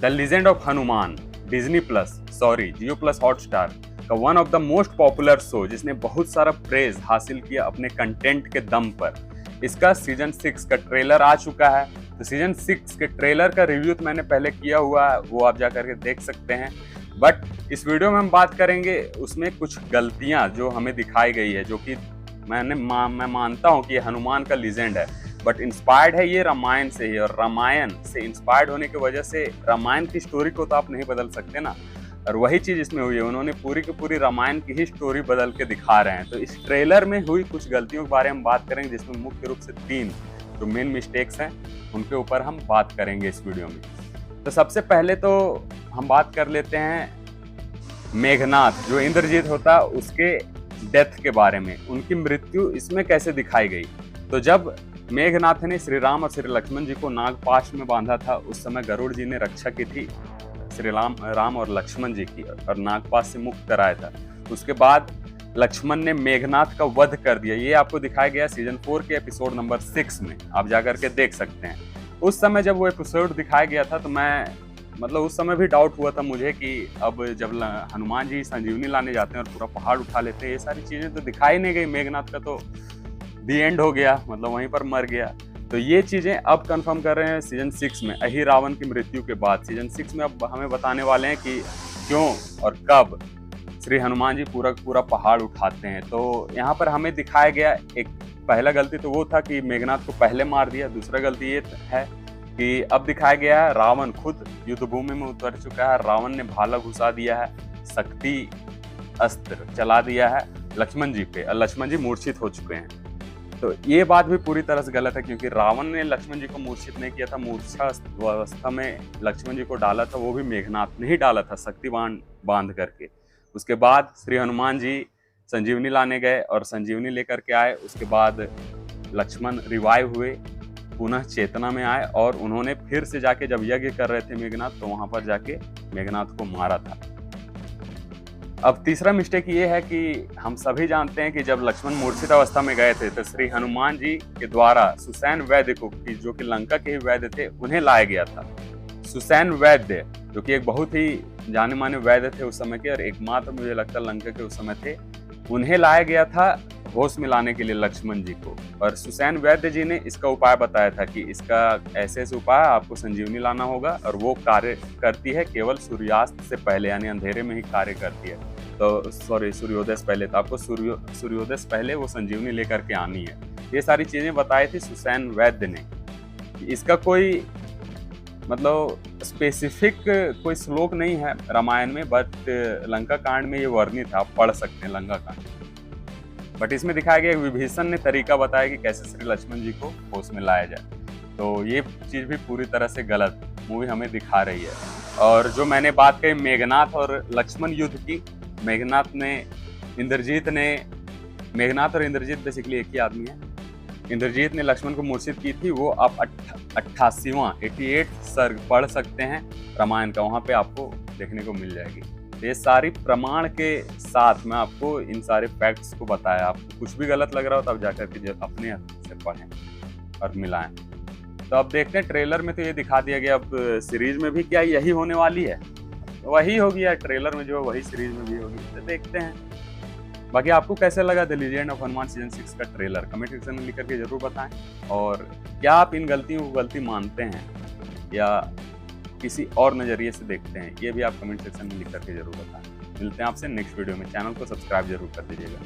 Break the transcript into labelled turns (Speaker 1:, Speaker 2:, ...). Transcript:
Speaker 1: The legend of Hanuman Disney plus Jio plus Hotstar का one of the most popular show, जिसने बहुत सारा praise हासिल किया अपने कंटेंट के दम पर। इसका सीजन 6 का ट्रेलर आ चुका है। तो सीजन 6 के ट्रेलर का रिव्यू तो मैंने पहले किया हुआ है, वो आप जा करके देख सकते हैं। बट इस वीडियो में हम बात करेंगे उसमें कुछ गलतियां जो हमें दिखाई गई है, जो कि मैं मानता हूं कि ये हनुमान का लीजेंड है, बट इंस्पायर्ड है ये रामायण से ही। और रामायण से इंस्पायर्ड होने की वजह से रामायण की स्टोरी को तो आप नहीं बदल सकते ना, और वही चीज इसमें हुई है। उन्होंने पूरी की पूरी रामायण की ही स्टोरी बदल के दिखा रहे हैं। तो इस ट्रेलर में हुई कुछ गलतियों के बारे में बात करेंगे, जिसमें मुख्य रूप से 3 जो मेन मिस्टेक्स हैं उनके ऊपर हम बात करेंगे इस वीडियो में। तो सबसे पहले तो हम बात कर लेते हैं मेघनाथ, जो इंद्रजीत होता उसके डेथ के बारे में। उनकी मृत्यु इसमें कैसे दिखाई गई। तो जब मेघनाथ ने श्री राम और श्री लक्ष्मण जी को नागपाश में बांधा था, उस समय गरुड़ जी ने रक्षा की थी श्री राम और लक्ष्मण जी की, और नागपाश से मुक्त कराया था। उसके बाद लक्ष्मण ने मेघनाथ का वध कर दिया। ये आपको दिखाया गया सीजन 4 के एपिसोड नंबर 6 में, आप जाकर के देख सकते हैं। उस समय जब वो एपिसोड दिखाया गया था तो मैं उस समय भी डाउट हुआ था मुझे कि अब जब हनुमान जी संजीवनी लाने जाते हैं और पूरा पहाड़ उठा लेते हैं, ये सारी चीजें तो दिखाई नहीं गई। मेघनाथ का तो दी एंड हो गया, मतलब वहीं पर मर गया। तो ये चीजें अब कंफर्म कर रहे हैं सीजन 6 में, अहि रावण की मृत्यु के बाद। सीजन 6 में अब हमें बताने वाले हैं कि क्यों और कब श्री हनुमान जी पूरा पहाड़ उठाते हैं। तो यहाँ पर हमें दिखाया गया एक पहला गलती तो वो था कि मेघनाथ को पहले मार दिया। दूसरा गलती ये है कि अब दिखाया गया है रावण खुद युद्ध भूमि में उतर चुका है। रावण ने भाला घुसा दिया है, शक्ति अस्त्र चला दिया है लक्ष्मण जी पे, और लक्ष्मण जी मूर्छित हो चुके हैं। तो ये बात भी पूरी तरह से गलत है, क्योंकि रावण ने लक्ष्मण जी को मूर्छित नहीं किया था। मूर्छा अवस्था में लक्ष्मण जी को डाला था, वो भी मेघनाथ ने ही डाला था, शक्तिबाण बांध करके। उसके बाद श्री हनुमान जी संजीवनी लाने गए और संजीवनी लेकर के आए। उसके बाद लक्ष्मण रिवाइव हुए, पुनः चेतना में आए, और उन्होंने फिर से जाके जब यज्ञ कर रहे थे मेघनाथ, तो वहां पर जाके मेघनाथ को मारा था। अब तीसरा मिस्टेक ये है कि हम सभी जानते हैं कि जब लक्ष्मण मूर्छित अवस्था में गए थे तो श्री हनुमान जी के द्वारा सुसैन वैद्य को, जो कि लंका के ही वैद्य थे, उन्हें लाया गया था। सुसैन वैद्य जो कि एक बहुत ही जाने माने वैद्य थे उस समय के, और एकमात्र मुझे लगता है लंका के उस समय थे, उन्हें लाया गया था होश में लाने के लिए लक्ष्मण जी को। और सुसैन वैद्य जी ने इसका उपाय बताया था कि इसका ऐसे उपाय आपको संजीवनी लाना होगा, और वो कार्य करती है केवल सूर्यास्त से पहले, यानी अंधेरे में ही कार्य करती है। तो सूर्योदय से पहले, तो आपको सूर्योदय से पहले वो संजीवनी लेकर के आनी है। ये सारी चीजें बताई थी सुसैन वैद्य ने। इसका कोई मतलब स्पेसिफिक कोई श्लोक नहीं है रामायण में, बट लंका कांड में ये वर्णित है, आप पढ़ सकते हैं लंका कांड। बट इसमें दिखाया गया विभीषण ने तरीका बताया कि कैसे श्री लक्ष्मण जी को होश में लाया जाए। तो ये चीज भी पूरी तरह से गलत मूवी हमें दिखा रही है। और जो मैंने बात कही मेघनाथ और लक्ष्मण युद्ध की, मेघनाथ और इंद्रजीत बेसिकली एक ही आदमी है। इंद्रजीत ने लक्ष्मण को मूर्छित की थी, वो आप 88 सर्ग पढ़ सकते हैं रामायण का, वहां पे आपको देखने को मिल जाएगी। तो ये सारी प्रमाण के साथ मैं आपको इन सारे फैक्ट्स को बताया। आपको कुछ भी गलत लग रहा हो तो आप जाकर के अपने हाथ से पढ़ें और मिलाएं। तो अब देखते हैं ट्रेलर में तो ये दिखा दिया गया, अब सीरीज में भी क्या यही होने वाली है, वही होगी यार, ट्रेलर में जो है वही सीरीज में भी होगी। तो देखते हैं। बाकी आपको कैसे लगा the legend of Hanuman season 6 का ट्रेलर, कमेंट सेक्शन में लिख करके जरूर बताएं। और क्या आप इन गलतियों को गलती मानते हैं या किसी और नजरिए से देखते हैं, ये भी आप कमेंट सेक्शन में लिख करके जरूर बताएं। मिलते हैं आपसे नेक्स्ट वीडियो में। चैनल को सब्सक्राइब जरूर कर दीजिएगा।